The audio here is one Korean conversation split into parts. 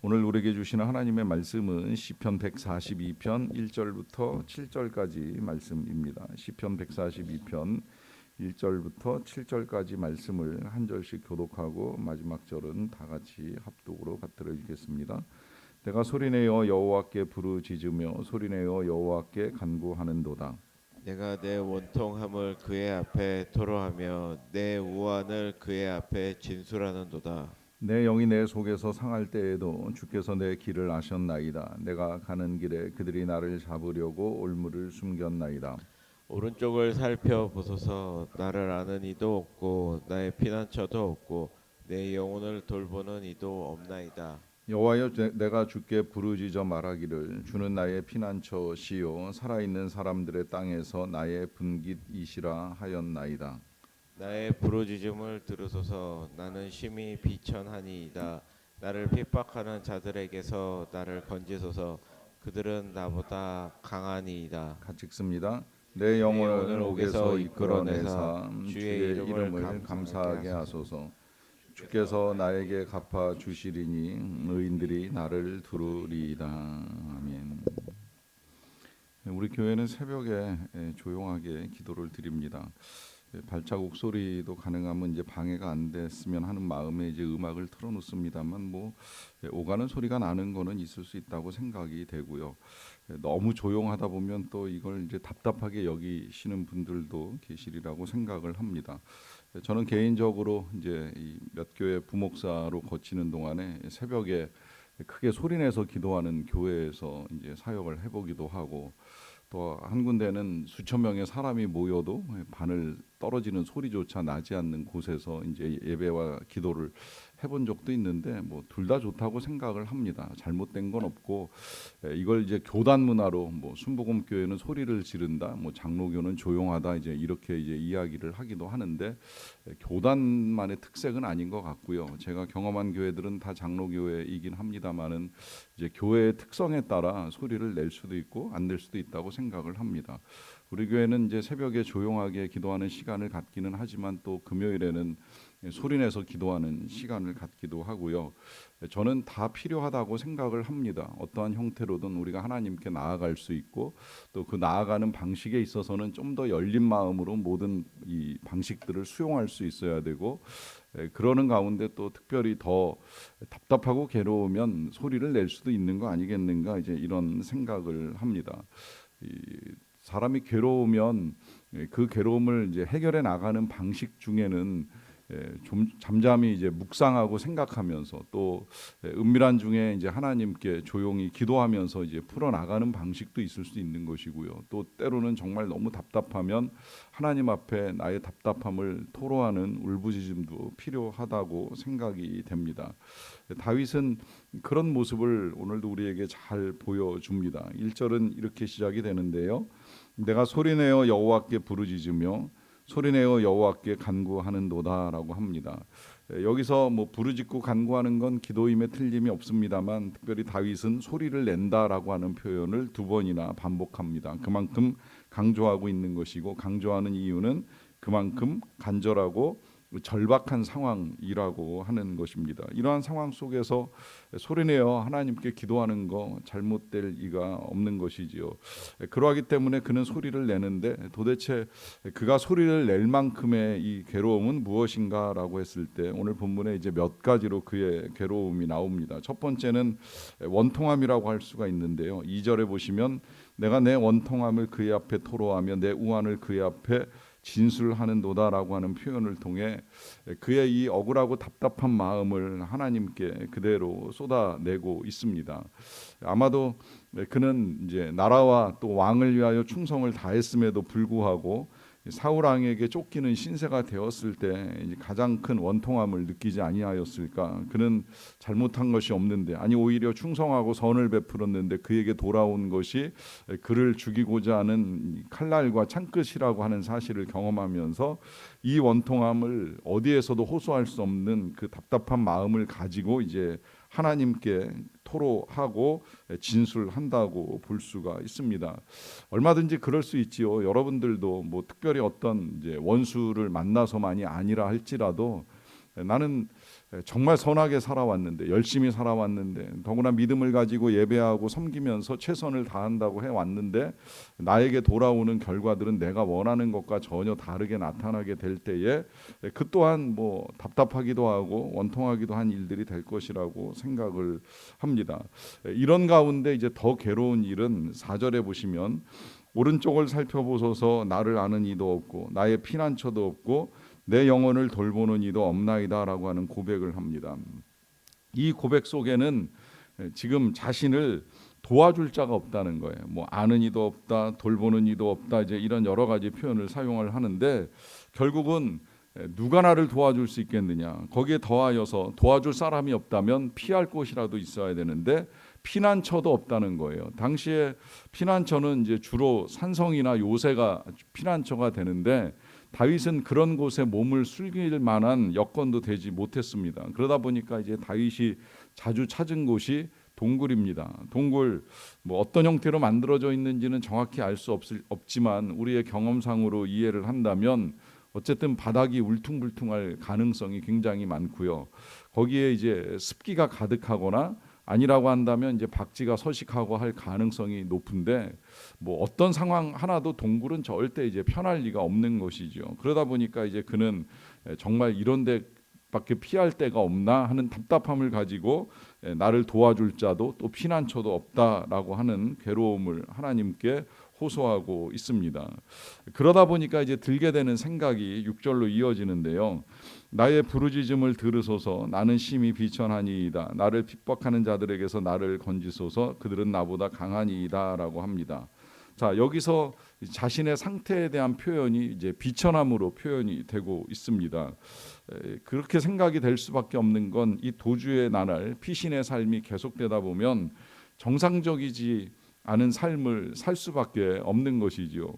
오늘 우리에게 주시는 하나님의 말씀은 시편 142편 1절부터 7절까지 말씀입니다. 시편 142편 1절부터 7절까지 말씀을 한 절씩 교독하고 마지막 절은 다 같이 합독으로 받들어 주겠습니다. 내가 소리내어 여호와께 부르짖으며 소리내어 여호와께 간구하는도다. 내가 내 원통함을 그의 앞에 토로하며 내 우환을 그의 앞에 진술하는도다. 내 영이 내 속에서 상할 때에도 주께서 내 길을 아셨나이다. 내가 가는 길에 그들이 나를 잡으려고 올무를 숨겼나이다. 오른쪽을 살펴보소서. 나를 아는 이도 없고 나의 피난처도 없고 내 영혼을 돌보는 이도 없나이다. 여호와여, 내가 주께 부르짖어 말하기를 주는 나의 피난처시요 살아있는 사람들의 땅에서 나의 분깃이시라 하였나이다. 나의 부르짖음을 들으소서. 나는 심히 비천하니이다. 나를 핍박하는 자들에게서 나를 건지소서. 그들은 나보다 강하니이다. 같이 읽습니다. 내 내 영혼을 영혼을 옥에서 옥에서 이끌어내사 이끌어내사 주의 주의 이름을 감사하게 하소서. 주께서 나에게 갚아 주시리니 의인들이 나를 두루리이다. 아멘. 우리 교회는 새벽에 조용하게 기도를 드립니다. 발자국 소리도 가능하면 이제 방해가 안 됐으면 하는 마음에 이제 음악을 틀어놓습니다만 뭐 오가는 소리가 나는 거는 있을 수 있다고 생각이 되고요. 너무 조용하다 보면 또 이걸 이제 답답하게 여기시는 분들도 계시리라고 생각을 합니다. 저는 개인적으로 이제 이 몇 교회 부목사로 거치는 동안에 새벽에 크게 소리내서 기도하는 교회에서 이제 사역을 해보기도 하고 또 한 군데는 수천 명의 사람이 모여도 바늘 떨어지는 소리조차 나지 않는 곳에서 이제 예배와 기도를 해본 적도 있는데 뭐 둘 다 좋다고 생각을 합니다. 잘못된 건 없고 이걸 이제 교단 문화로 뭐 순복음 교회는 소리를 지른다, 뭐 장로교는 조용하다 이제 이렇게 이제 이야기를 하기도 하는데 교단만의 특색은 아닌 것 같고요. 제가 경험한 교회들은 다 장로교회이긴 합니다만은 이제 교회의 특성에 따라 소리를 낼 수도 있고 안 낼 수도 있다고 생각을 합니다. 우리 교회는 이제 새벽에 조용하게 기도하는 시간을 갖기는 하지만 또 금요일에는 소리내서 기도하는 시간을 갖기도 하고요. 저는 다 필요하다고 생각을 합니다. 어떠한 형태로든 우리가 하나님께 나아갈 수 있고 또 그 나아가는 방식에 있어서는 좀 더 열린 마음으로 모든 이 방식들을 수용할 수 있어야 되고 그러는 가운데 또 특별히 더 답답하고 괴로우면 소리를 낼 수도 있는 거 아니겠는가 이제 이런 생각을 합니다. 이 사람이 괴로우면 그 괴로움을 이제 해결해 나가는 방식 중에는 좀 잠잠히 이제 묵상하고 생각하면서 또 은밀한 중에 이제 하나님께 조용히 기도하면서 이제 풀어 나가는 방식도 있을 수 있는 것이고요. 또 때로는 정말 너무 답답하면 하나님 앞에 나의 답답함을 토로하는 울부짖음도 필요하다고 생각이 됩니다. 다윗은 그런 모습을 오늘도 우리에게 잘 보여줍니다. 1절은 이렇게 시작이 되는데요. 내가 소리내어 여호와께 부르짖으며 소리내어 여호와께 간구하는도다라고 합니다. 여기서 뭐 부르짖고 간구하는 건 기도임에 틀림이 없습니다만 특별히 다윗은 소리를 낸다라고 하는 표현을 두 번이나 반복합니다. 그만큼 강조하고 있는 것이고 강조하는 이유는 그만큼 간절하고 절박한 상황이라고 하는 것입니다. 이러한 상황 속에서 소리내어 하나님께 기도하는 거 잘못될 리가 없는 것이지요. 그러하기 때문에 그는 소리를 내는데 도대체 그가 소리를 낼 만큼의 이 괴로움은 무엇인가라고 했을 때 오늘 본문에 이제 몇 가지로 그의 괴로움이 나옵니다. 첫 번째는 원통함이라고 할 수가 있는데요. 2절에 보시면 내가 내 원통함을 그의 앞에 토로하며 내 우환을 그의 앞에 진술하는도다라고 하는 표현을 통해 그의 이 억울하고 답답한 마음을 하나님께 그대로 쏟아내고 있습니다. 아마도 그는 이제 나라와 또 왕을 위하여 충성을 다했음에도 불구하고 사울 왕에게 쫓기는 신세가 되었을 때 가장 큰 원통함을 느끼지 아니하였을까? 그는 잘못한 것이 없는데 아니 오히려 충성하고 선을 베풀었는데 그에게 돌아온 것이 그를 죽이고자 하는 칼날과 창끝이라고 하는 사실을 경험하면서 이 원통함을 어디에서도 호소할 수 없는 그 답답한 마음을 가지고 이제 하나님께 토로하고 진술한다고 볼 수가 있습니다. 얼마든지 그럴 수 있지요. 여러분들도 뭐 특별히 어떤 이제 원수를 만나서만이 아니라 할지라도 나는 정말 선하게 살아왔는데, 열심히 살아왔는데, 더구나 믿음을 가지고 예배하고 섬기면서 최선을 다한다고 해왔는데 나에게 돌아오는 결과들은 내가 원하는 것과 전혀 다르게 나타나게 될 때에 그 또한 뭐 답답하기도 하고 원통하기도 한 일들이 될 것이라고 생각을 합니다. 이런 가운데 이제 더 괴로운 일은 4절에 보시면 오른쪽을 살펴보소서 나를 아는 이도 없고 나의 피난처도 없고 내 영혼을 돌보는 이도 없나이다라고 하는 고백을 합니다. 이 고백 속에는 지금 자신을 도와줄 자가 없다는 거예요. 뭐 아는 이도 없다, 돌보는 이도 없다, 이제 이런 여러 가지 표현을 사용을 하는데 결국은 누가 나를 도와줄 수 있겠느냐. 거기에 더하여서 도와줄 사람이 없다면 피할 곳이라도 있어야 되는데 피난처도 없다는 거예요. 당시에 피난처는 이제 주로 산성이나 요새가 피난처가 되는데 다윗은 그런 곳에 몸을 숨길 만한 여건도 되지 못했습니다. 그러다 보니까 이제 다윗이 자주 찾은 곳이 동굴입니다. 동굴 뭐 어떤 형태로 만들어져 있는지는 정확히 알 수 없지만 우리의 경험상으로 이해를 한다면 어쨌든 바닥이 울퉁불퉁할 가능성이 굉장히 많고요. 거기에 이제 습기가 가득하거나 아니라고 한다면 이제 박쥐가 서식하고 할 가능성이 높은데 뭐 어떤 상황 하나도 동굴은 절대 이제 편할 리가 없는 것이죠. 그러다 보니까 이제 그는 정말 이런 데밖에 피할 데가 없나 하는 답답함을 가지고 나를 도와줄 자도 또 피난처도 없다라고 하는 괴로움을 하나님께 호소하고 있습니다. 그러다 보니까 이제 들게 되는 생각이 6절로 이어지는데요. 나의 부르짖음을 들으소서 나는 심히 비천하니이다. 나를 핍박하는 자들에게서 나를 건지소서 그들은 나보다 강하니이다라고 합니다. 자, 여기서 자신의 상태에 대한 표현이 이제 비천함으로 표현이 되고 있습니다. 그렇게 생각이 될 수밖에 없는 건 이 도주의 나날 피신의 삶이 계속되다 보면 정상적이지 않은 삶을 살 수밖에 없는 것이지요.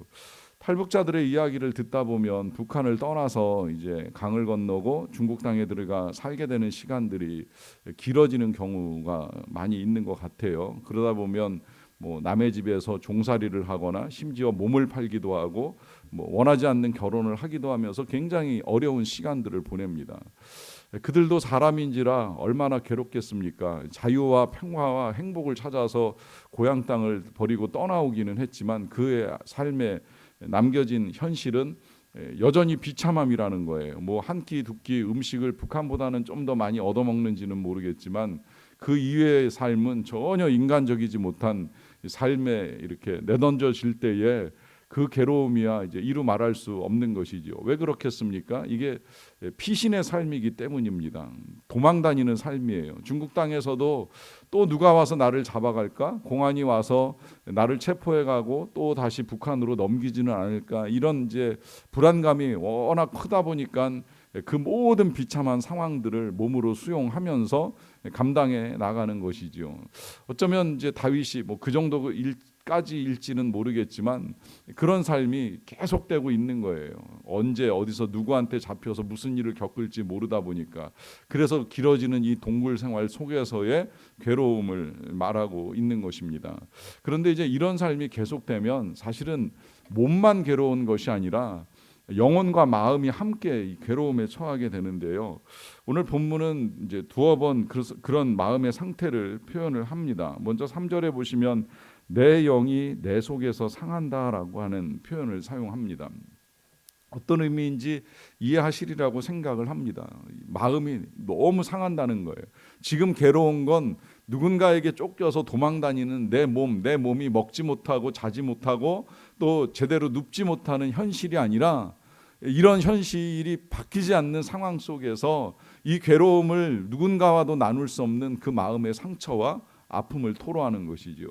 탈북자들의 이야기를 듣다 보면 북한을 떠나서 이제 강을 건너고 중국 땅에 들어가 살게 되는 시간들이 길어지는 경우가 많이 있는 것 같아요. 그러다 보면 뭐 남의 집에서 종살이를 하거나 심지어 몸을 팔기도 하고 뭐 원하지 않는 결혼을 하기도 하면서 굉장히 어려운 시간들을 보냅니다. 그들도 사람인지라 얼마나 괴롭겠습니까? 자유와 평화와 행복을 찾아서 고향 땅을 버리고 떠나오기는 했지만 그의 삶에 남겨진 현실은 여전히 비참함이라는 거예요. 뭐 한 끼 두 끼 음식을 북한보다는 좀 더 많이 얻어먹는지는 모르겠지만 그 이외의 삶은 전혀 인간적이지 못한 삶에 이렇게 내던져질 때에 그 괴로움이야 이제 이루 말할 수 없는 것이죠. 왜 그렇겠습니까? 이게 피신의 삶이기 때문입니다. 도망 다니는 삶이에요. 중국 땅에서도 또 누가 와서 나를 잡아갈까? 공안이 와서 나를 체포해 가고 또 다시 북한으로 넘기지는 않을까? 이런 이제 불안감이 워낙 크다 보니까 그 모든 비참한 상황들을 몸으로 수용하면서 감당해 나가는 것이죠. 어쩌면 이제 다윗이 뭐 그 정도 까지일지는 모르겠지만 그런 삶이 계속되고 있는 거예요. 언제 어디서 누구한테 잡혀서 무슨 일을 겪을지 모르다 보니까 그래서 길어지는 이 동굴 생활 속에서의 괴로움을 말하고 있는 것입니다. 그런데 이제 이런 삶이 계속되면 사실은 몸만 괴로운 것이 아니라 영혼과 마음이 함께 이 괴로움에 처하게 되는데요. 오늘 본문은 이제 두어 번 그런 마음의 상태를 표현을 합니다. 먼저 3절에 보시면 내 영이 내 속에서 상한다라고 하는 표현을 사용합니다. 어떤 의미인지 이해하시리라고 생각을 합니다. 마음이 너무 상한다는 거예요. 지금 괴로운 건 누군가에게 쫓겨서 도망다니는 내 몸이 먹지 못하고 자지 못하고 또 제대로 눕지 못하는 현실이 아니라 이런 현실이 바뀌지 않는 상황 속에서 이 괴로움을 누군가와도 나눌 수 없는 그 마음의 상처와 아픔을 토로하는 것이죠.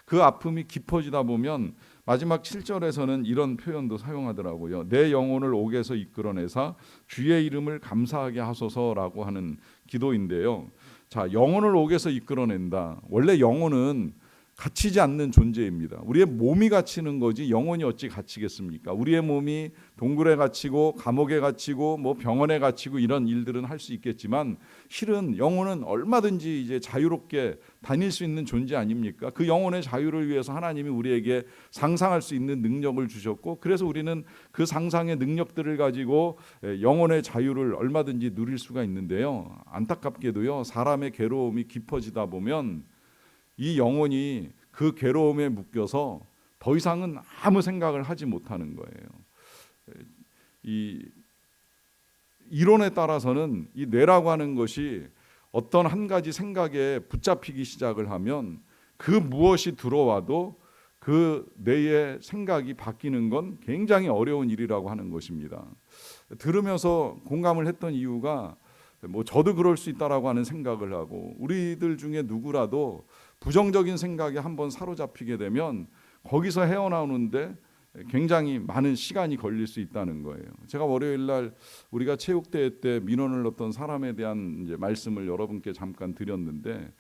그 아픔이 깊어지다 보면 마지막 7절에서는 이런 표현도 사용하더라고요. 내 영혼을 옥에서 이끌어내사 주의 이름을 감사하게 하소서라고 하는 기도인데요. 자, 영혼을 옥에서 이끌어낸다. 원래 영혼은 갇히지 않는 존재입니다. 우리의 몸이 갇히는 거지 영혼이 어찌 갇히겠습니까? 우리의 몸이 동굴에 갇히고 감옥에 갇히고 뭐 병원에 갇히고 이런 일들은 할 수 있겠지만 실은 영혼은 얼마든지 이제 자유롭게 다닐 수 있는 존재 아닙니까? 그 영혼의 자유를 위해서 하나님이 우리에게 상상할 수 있는 능력을 주셨고, 그래서 우리는 그 상상의 능력들을 가지고 영혼의 자유를 얼마든지 누릴 수가 있는데요. 안타깝게도요, 사람의 괴로움이 깊어지다 보면 이 영혼이 그 괴로움에 묶여서 더 이상은 아무 생각을 하지 못하는 거예요. 이 이론에 따라서는 이 뇌라고 하는 것이 어떤 한 가지 생각에 붙잡히기 시작을 하면 그 무엇이 들어와도 그 뇌의 생각이 바뀌는 건 굉장히 어려운 일이라고 하는 것입니다. 들으면서 공감을 했던 이유가 뭐 저도 그럴 수 있다라고 하는 생각을 하고, 우리들 중에 누구라도 부정적인 생각에 한번 사로잡히게 되면 거기서 헤어나오는데 굉장히 많은 시간이 걸릴 수 있다는 거예요. 제가 월요일 날 우리가 체육대회 때 민원을 넣었던 사람에 대한 이제 말씀을 여러분께 잠깐 드렸는데,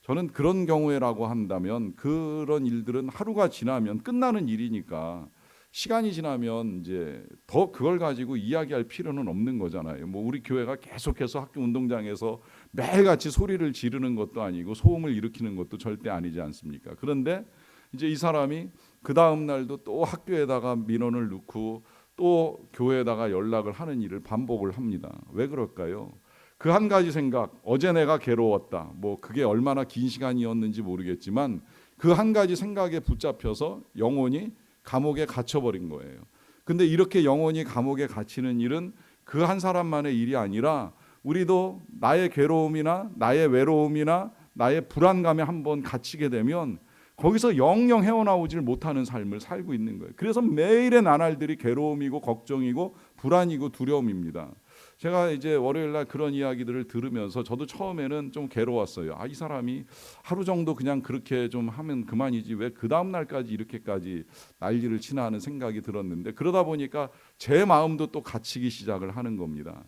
저는 그런 경우에라고 한다면 그런 일들은 하루가 지나면 끝나는 일이니까 시간이 지나면 이제 더 그걸 가지고 이야기할 필요는 없는 거잖아요. 뭐 우리 교회가 계속해서 학교 운동장에서 매일같이 소리를 지르는 것도 아니고 소음을 일으키는 것도 절대 아니지 않습니까? 그런데 이제 이 사람이 그 다음 날도 또 학교에다가 민원을 넣고 또 교회에다가 연락을 하는 일을 반복을 합니다. 왜 그럴까요? 그 한 가지 생각, 어제 내가 괴로웠다. 뭐 그게 얼마나 긴 시간이었는지 모르겠지만 그 한 가지 생각에 붙잡혀서 영혼이 감옥에 갇혀버린 거예요. 근데 이렇게 영혼이 감옥에 갇히는 일은 그 한 사람만의 일이 아니라 우리도 나의 괴로움이나 나의 외로움이나 나의 불안감에 한번 갇히게 되면 거기서 영영 헤어나오질 못하는 삶을 살고 있는 거예요. 그래서 매일의 나날들이 괴로움이고 걱정이고 불안이고 두려움입니다. 제가 이제 월요일 날 그런 이야기들을 들으면서 저도 처음에는 좀 괴로웠어요. 이 사람이 하루 정도 그냥 그렇게 좀 하면 그만이지 왜 그 다음 날까지 이렇게까지 난리를 치나 하는 생각이 들었는데, 그러다 보니까 제 마음도 또 갇히기 시작을 하는 겁니다.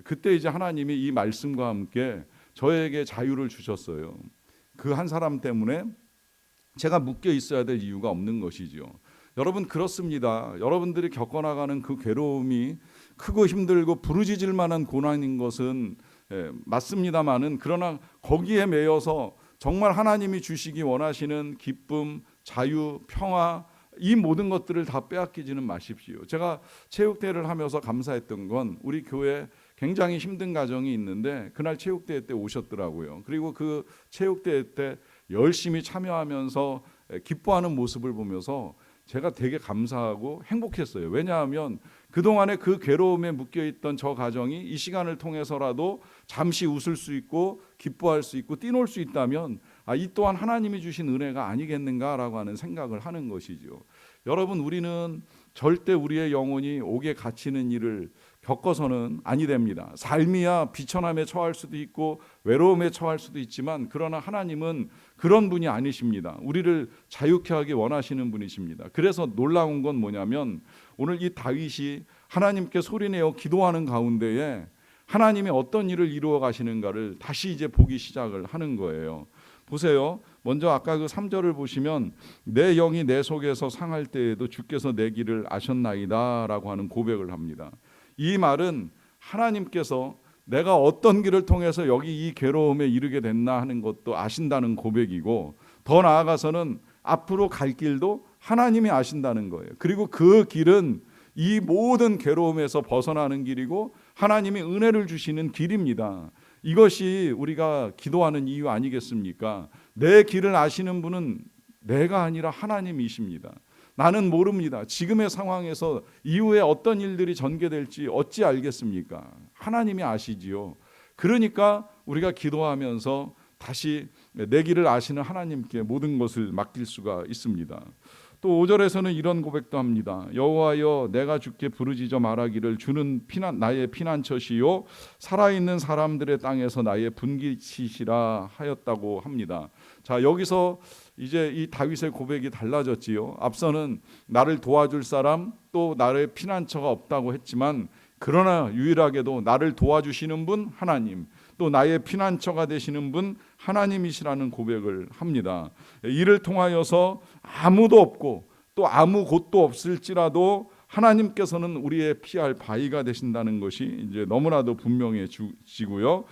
그때 이제 하나님이 이 말씀과 함께 저에게 자유를 주셨어요. 그 한 사람 때문에 제가 묶여 있어야 될 이유가 없는 것이죠. 여러분, 그렇습니다. 여러분들이 겪어나가는 그 괴로움이 크고 힘들고 부르짖을 만한 고난인 것은 맞습니다마는, 그러나 거기에 매여서 정말 하나님이 주시기 원하시는 기쁨, 자유, 평화, 이 모든 것들을 다 빼앗기지는 마십시오. 제가 체육대회를 하면서 감사했던 건 우리 교회 굉장히 힘든 가정이 있는데 그날 체육대회 때 오셨더라고요. 그리고 그 체육대회 때 열심히 참여하면서 기뻐하는 모습을 보면서 제가 되게 감사하고 행복했어요. 왜냐하면 그동안에 그 괴로움에 묶여있던 저 가정이 이 시간을 통해서라도 잠시 웃을 수 있고 기뻐할 수 있고 뛰놀 수 있다면 이 또한 하나님이 주신 은혜가 아니겠는가라고 하는 생각을 하는 것이죠. 여러분, 우리는 절대 우리의 영혼이 옥에 갇히는 일을 겪어서는 아니 됩니다. 삶이야 비천함에 처할 수도 있고 외로움에 처할 수도 있지만, 그러나 하나님은 그런 분이 아니십니다. 우리를 자유케 하기 원하시는 분이십니다. 그래서 놀라운 건 뭐냐면 오늘 이 다윗이 하나님께 소리내어 기도하는 가운데에 하나님이 어떤 일을 이루어 가시는가를 다시 이제 보기 시작을 하는 거예요. 보세요. 먼저 아까 그 3절을 보시면 내 영이 내 속에서 상할 때에도 주께서 내 길을 아셨나이다 라고 하는 고백을 합니다. 이 말은 하나님께서 내가 어떤 길을 통해서 여기 이 괴로움에 이르게 됐나 하는 것도 아신다는 고백이고, 더 나아가서는 앞으로 갈 길도 하나님이 아신다는 거예요. 그리고 그 길은 이 모든 괴로움에서 벗어나는 길이고 하나님이 은혜를 주시는 길입니다. 이것이 우리가 기도하는 이유 아니겠습니까? 내 길을 아시는 분은 내가 아니라 하나님이십니다. 나는 모릅니다. 지금의 상황에서 이후에 어떤 일들이 전개될지 어찌 알겠습니까? 하나님이 아시지요. 그러니까 우리가 기도하면서 다시 내 길을 아시는 하나님께 모든 것을 맡길 수가 있습니다. 또 5절에서는 이런 고백도 합니다. 여호와여, 내가 주께 부르짖어 말하기를 주는 나의 피난처시요 살아있는 사람들의 땅에서 나의 분깃이시라 하였다고 합니다. 자, 여기서 이제 이 다윗의 고백이 달라졌지요. 앞서는 나를 도와줄 사람, 또 나의 피난처가 없다고 했지만, 그러나 유일하게도 나를 도와주시는 분 하나님, 또 나의 피난처가 되시는 분 하나님이시라는 고백을 합니다. 이를 통하여서 아무도 없고 또 아무 곳도 없을지라도 하나님께서는 우리의 피할 바위가 되신다는 것이 이제 너무나도 분명해지고요.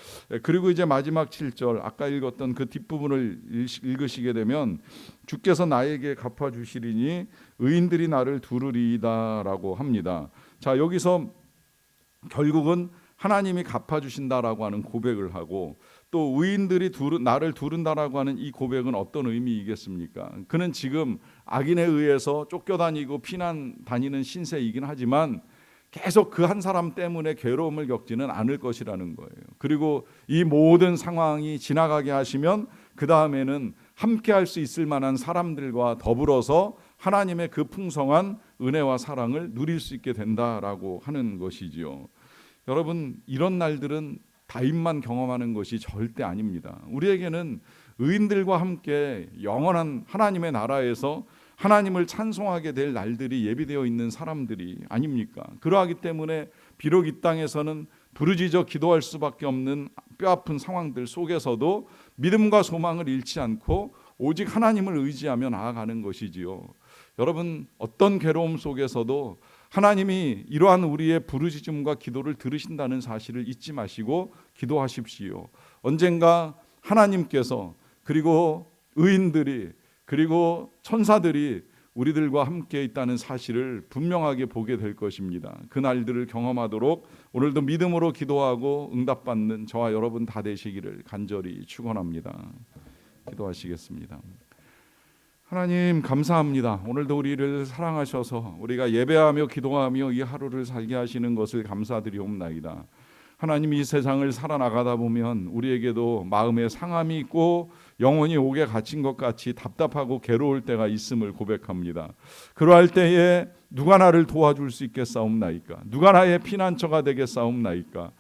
그리고 이제 마지막 7절 아까 읽었던 그 뒷부분을 읽으시게 되면 주께서 나에게 갚아주시리니 의인들이 나를 두르리이다라고 합니다. 자, 여기서 결국은 하나님이 갚아주신다라고 하는 고백을 하고 또 의인들이 나를 두른다라고 하는 이 고백은 어떤 의미이겠습니까? 그는 지금 악인에 의해서 쫓겨다니고 피난 다니는 신세이긴 하지만 계속 그 한 사람 때문에 괴로움을 겪지는 않을 것이라는 거예요. 그리고 이 모든 상황이 지나가게 하시면 그 다음에는 함께 할 수 있을 만한 사람들과 더불어서 하나님의 그 풍성한 은혜와 사랑을 누릴 수 있게 된다라고 하는 것이지요. 여러분, 이런 날들은 다임만 경험하는 것이 절대 아닙니다. 우리에게는 의인들과 함께 영원한 하나님의 나라에서 하나님을 찬송하게 될 날들이 예비되어 있는 사람들이 아닙니까? 그러하기 때문에 비록 이 땅에서는 부르짖어 기도할 수밖에 없는 뼈아픈 상황들 속에서도 믿음과 소망을 잃지 않고 오직 하나님을 의지하며 나아가는 것이지요. 여러분, 어떤 괴로움 속에서도 하나님이 이러한 우리의 부르짖음과 기도를 들으신다는 사실을 잊지 마시고 기도하십시오. 언젠가 하나님께서 그리고 의인들이 그리고 천사들이 우리들과 함께 있다는 사실을 분명하게 보게 될 것입니다. 그 날들을 경험하도록 오늘도 믿음으로 기도하고 응답받는 저와 여러분 다 되시기를 간절히 축원합니다. 기도하시겠습니다. 하나님 감사합니다. 오늘도 우리를 사랑하셔서 우리가 예배하며 기도하며 이 하루를 살게 하시는 것을 감사드리옵나이다. 하나님, 이 세상을 살아나가다 보면 우리에게도 마음에 상함이 있고 영혼이 옥에 갇힌 것 같이 답답하고 괴로울 때가 있음을 고백합니다. 그러할 때에 누가 나를 도와줄 수 있겠사옵나이까? 누가 나의 피난처가 되겠사옵나이까?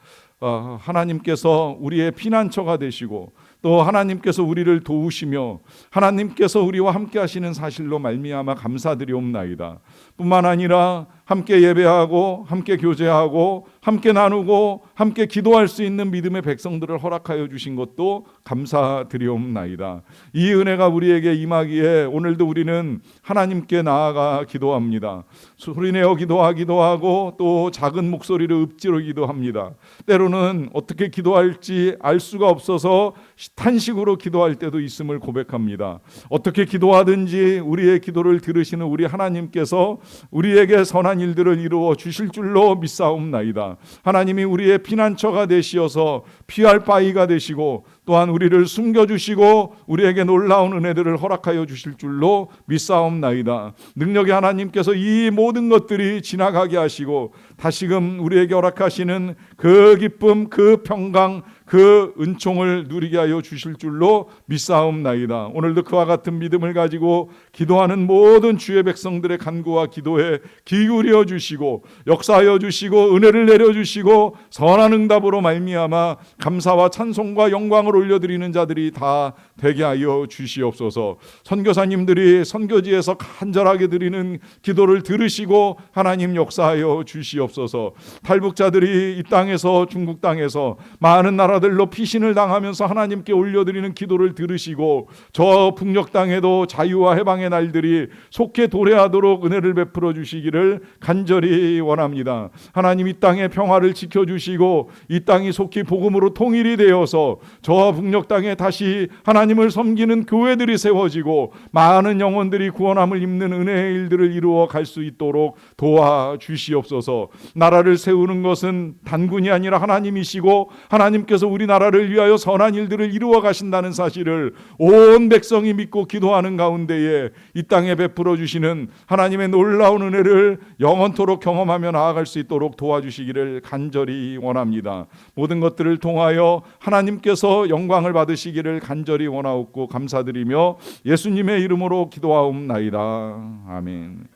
하나님께서 우리의 피난처가 되시고 또 하나님께서 우리를 도우시며 하나님께서 우리와 함께 하시는 사실로 말미암아 감사드리옵나이다. 뿐만 아니라 함께 예배하고 함께 교제하고 함께 나누고 함께 기도할 수 있는 믿음의 백성들을 허락하여 주신 것도 감사드리옵나이다. 이 은혜가 우리에게 임하기에 오늘도 우리는 하나님께 나아가 기도합니다. 소리내어 기도하기도 하고 또 작은 목소리로 읊조리기도 합니다. 때로는 어떻게 기도할지 알 수가 없어서 탄식으로 기도할 때도 있음을 고백합니다. 어떻게 기도하든지 우리의 기도를 들으시는 우리 하나님께서 우리에게 선한 일들을 이루어 주실 줄로 믿사옵나이다. 하나님이 우리의 피난처가 되시어서 피할 바위가 되시고 또한 우리를 숨겨주시고 우리에게 놀라운 은혜들을 허락하여 주실 줄로 믿사옵나이다. 능력의 하나님께서 이 모든 것들이 지나가게 하시고 다시금 우리에게 허락하시는 그 기쁨, 그 평강, 그 은총을 누리게 하여 주실 줄로 믿사옵나이다. 오늘도 그와 같은 믿음을 가지고 기도하는 모든 주의 백성들의 간구와 기도에 기울여 주시고 역사하여 주시고 은혜를 내려 주시고 선한 응답으로 말미암아 감사와 찬송과 영광을 올려드리는 자들이 다 되게 하여 주시옵소서. 선교사님들이 선교지에서 간절하게 드리는 기도를 들으시고 하나님 역사하여 주시옵소서. 탈북자들이 이 땅에서 중국 땅에서 많은 나라들로 피신을 당하면서 하나님께 올려드리는 기도를 들으시고 저 북녘 땅에도 자유와 해방의 날들이 속히 도래하도록 은혜를 베풀어 주시기를 간절히 원합니다. 하나님, 이 땅의 평화를 지켜주시고 이 땅이 속히 복음으로 통일이 되어서 저 북녘 땅에 다시 하나님을 섬기는 교회들이 세워지고 많은 영혼들이 구원함을 입는 은혜의 일들을 이루어 갈 수 있도록 도와주시옵소서. 나라를 세우는 것은 단군이 아니라 하나님이시고 하나님께서 우리나라를 위하여 선한 일들을 이루어 가신다는 사실을 온 백성이 믿고 기도하는 가운데에 이 땅에 베풀어 주시는 하나님의 놀라운 은혜를 영원토록 경험하며 나아갈 수 있도록 도와주시기를 간절히 원합니다. 모든 것들을 통하여 하나님께서 영광을 받으시기를 간절히 원하옵고 감사드리며 예수님의 이름으로 기도하옵나이다. 아멘.